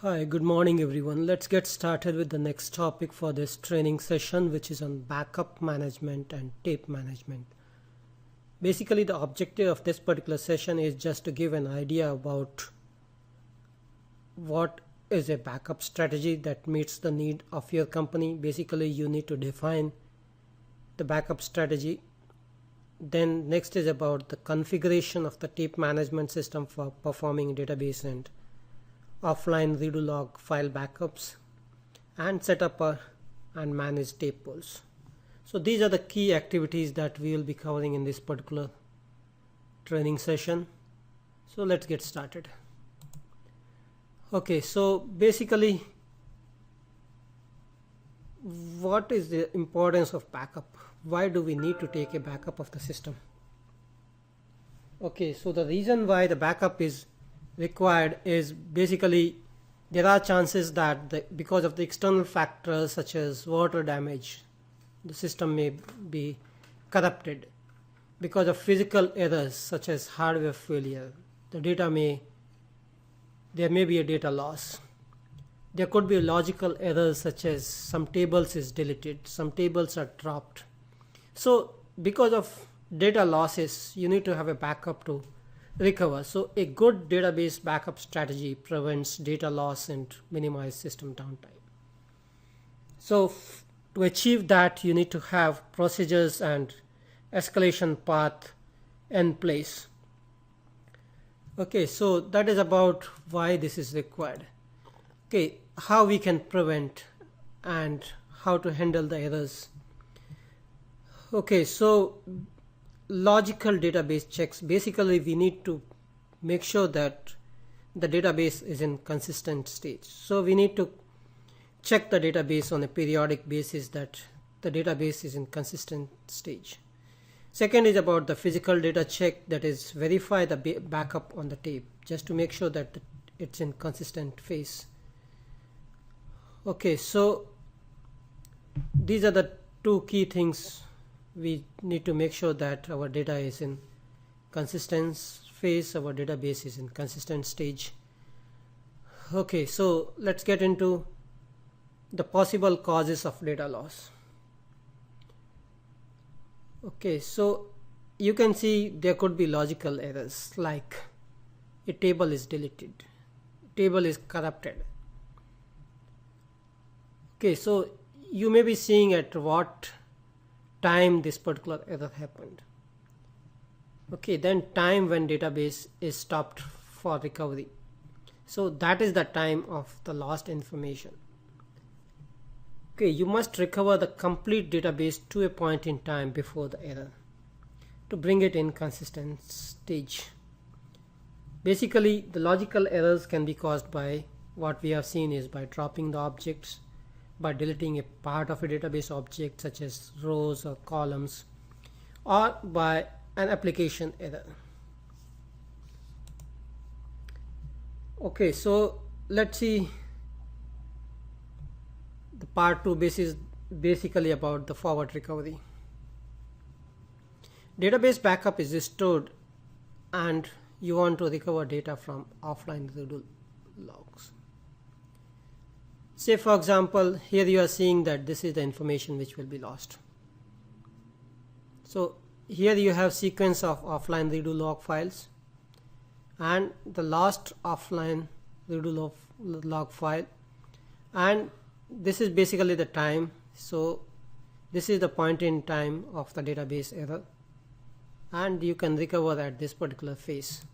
Hi, good morning everyone. Let's get started with the next topic for this training session, which is on backup management and tape management. Basically, the objective of this particular session is just to give an idea about what is a backup strategy that meets the need of your company. Basically, you need to define the backup strategy. Then next is about the configuration of the tape management system for performing database and offline redo log file backups, and set up and manage tape pools. So these are the key activities that we will be covering in this particular training session. So let's get started. Okay, so basically what is the importance of backup? Why do we need to take a backup of the system? Okay, so the reason why the backup is required is basically there are chances that because of the external factors such as water damage, the system may be corrupted. Because of physical errors such as hardware failure, there may be a data loss. There could be logical errors such as some tables is deleted, some tables are dropped. So because of data losses, you need to have a backup to recover. So a good database backup strategy prevents data loss and minimize system downtime. So to achieve that, you need to have procedures and escalation path in place. Okay, so that is about why this is required. Okay, how we can prevent and how to handle the errors. Okay, so logical database checks. Basically, we need to make sure that the database is in consistent state. So we need to check the database on a periodic basis that the database is in consistent stage. Second is about the physical data check, that is verify the backup on the tape just to make sure that it's in consistent phase. Okay, so these are the two key things. We need to make sure that our data is in consistent phase, our database is in consistent stage. Okay, so let's get into the possible causes of data loss. Okay, so you can see there could be logical errors like a table is deleted, table is corrupted. Okay, so you may be seeing at what time this particular error happened. Okay, then time when database is stopped for recovery. So that is the time of the lost information. Okay, you must recover the complete database to a point in time before the error to bring it in consistent stage. Basically, the logical errors can be caused by what we have seen is by dropping the objects, by deleting a part of a database object such as rows or columns, or by an application error. Okay, so let's see the part 2 basis, basically about the forward recovery. Database backup is stored and you want to recover data from offline redo logs. Say for example, here you are seeing that this is the information which will be lost. So here you have sequence of offline redo log files and the last offline redo log file, and this is basically the time. So this is the point in time of the database error and you can recover at this particular phase.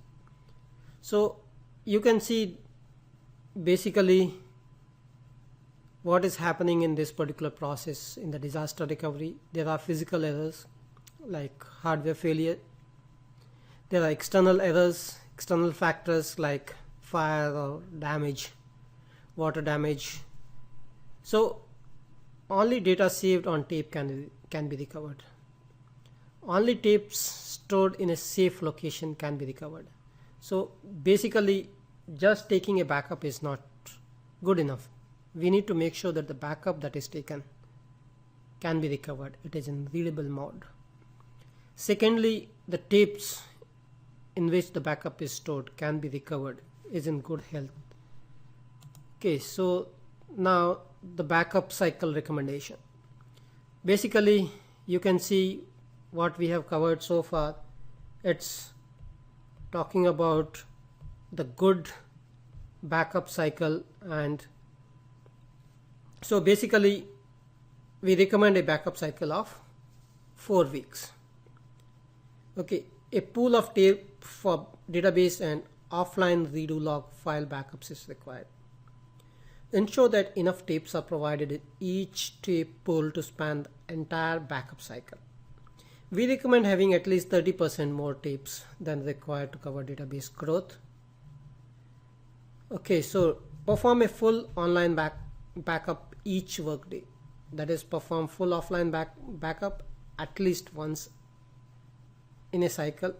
So you can see basically what is happening in this particular process in the disaster recovery. There are physical errors like hardware failure. There are external errors, external factors like fire or damage, water damage. So only data saved on tape can be recovered. Only tapes stored in a safe location can be recovered. So basically just taking a backup is not good enough. We need to make sure that the backup that is taken can be recovered. It is in readable mode. Secondly, the tapes in which the backup is stored can be recovered, is in good health, Okay, so now the backup cycle recommendation. Basically, you can see what we have covered so far. It's talking about the good backup cycle, and so basically we recommend a backup cycle of 4 weeks. Okay, a pool of tape for database and offline redo log file backups is required. Ensure that enough tapes are provided in each tape pool to span the entire backup cycle. We recommend having at least 30% more tapes than required to cover database growth. Okay, so perform a full online backup each workday. That is, perform full offline backup at least once in a cycle.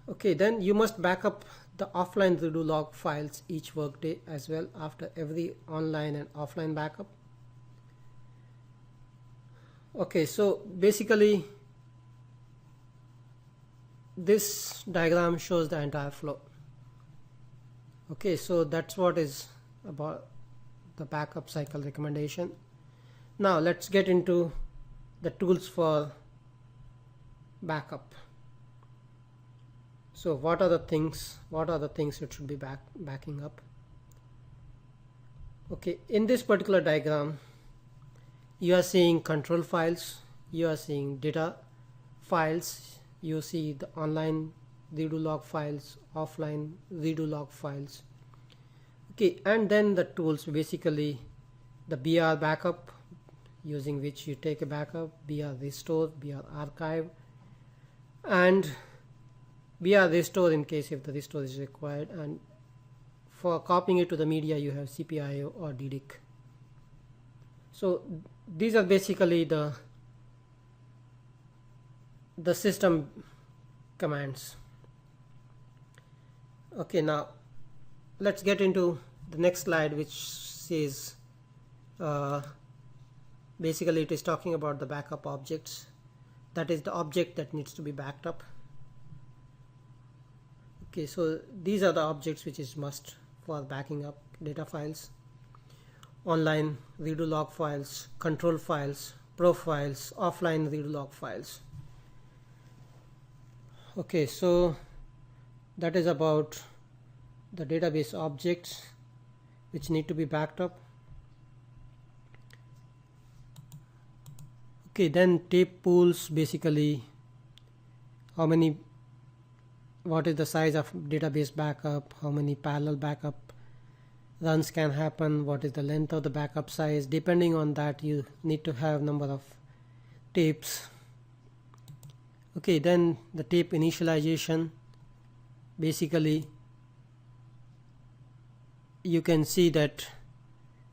Okay, then you must backup the offline redo log files each workday as well after every online and offline backup. Okay, so basically this diagram shows the entire flow. Okay, so that's what is about the backup cycle recommendation. Now let's get into the tools for backup. So what are the things it should be backing up? Okay, in this particular diagram you are seeing control files, you are seeing data files, you see the online redo log files, offline redo log files. Okay, and then the tools, basically the BR backup, using which you take a backup, BR restore, BR archive, and BR restore in case if the restore is required, and for copying it to the media you have CPIO or DDIC. So these are basically the system commands. Okay, now let's get into the next slide, which says basically it is talking about the backup objects. That is the object that needs to be backed up. Okay, so these are the objects which is must for backing up data files: online redo log files, control files, profiles, offline redo log files. Okay, so that is about the database objects which need to be backed up. Okay, then tape pools, basically what is the size of database backup, how many parallel backup runs can happen, what is the length of the backup size. Depending on that you need to have number of tapes. Okay, then the tape initialization, basically you can see that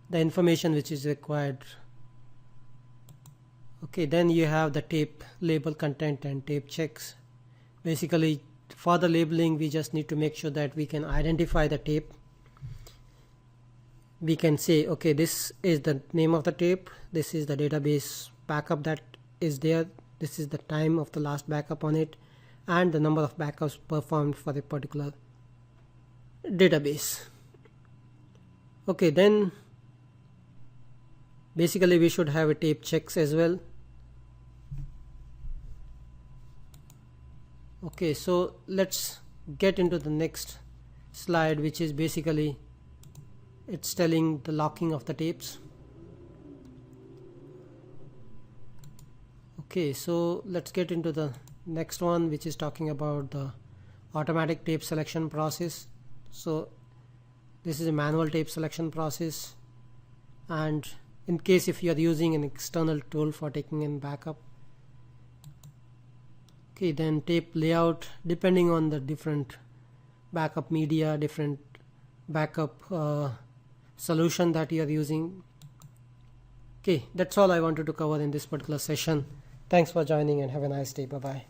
the information which is required. Okay, then you have the tape label content and tape checks. Basically for the labeling we just need to make sure that we can identify the tape. We can say, okay, this is the name of the tape, this is the database backup that is there, this is the time of the last backup on it, and the number of backups performed for a particular database. Okay, then basically we should have a tape checks as well. Okay, so let's get into the next slide, which is basically it's telling the locking of the tapes. Okay, so let's get into the next one, which is talking about the automatic tape selection process. So this is a manual tape selection process, and in case if you are using an external tool for taking in backup. Okay, then tape layout, depending on the different backup media, different backup solution that you are using. Okay, that's all I wanted to cover in this particular session. Thanks for joining and have a nice day. Bye bye.